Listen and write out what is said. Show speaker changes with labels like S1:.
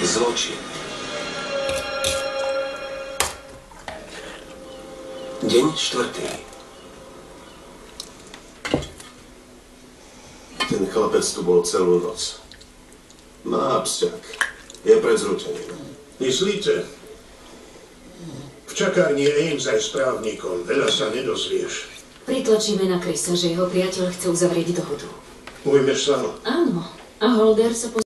S1: Zločin. Deň 4.
S2: Ten chlapec tu bol celú noc. Má psťak. Je pred zručením.
S3: Myslíte? V čakárni Ames aj s právnikom. Veľa sa nedozvieš.
S4: Pritlačíme na Chrisa, že jeho priateľ chce uzavrieť dohodu.
S3: Ujmeš sa ho?
S4: Áno. A Holder sa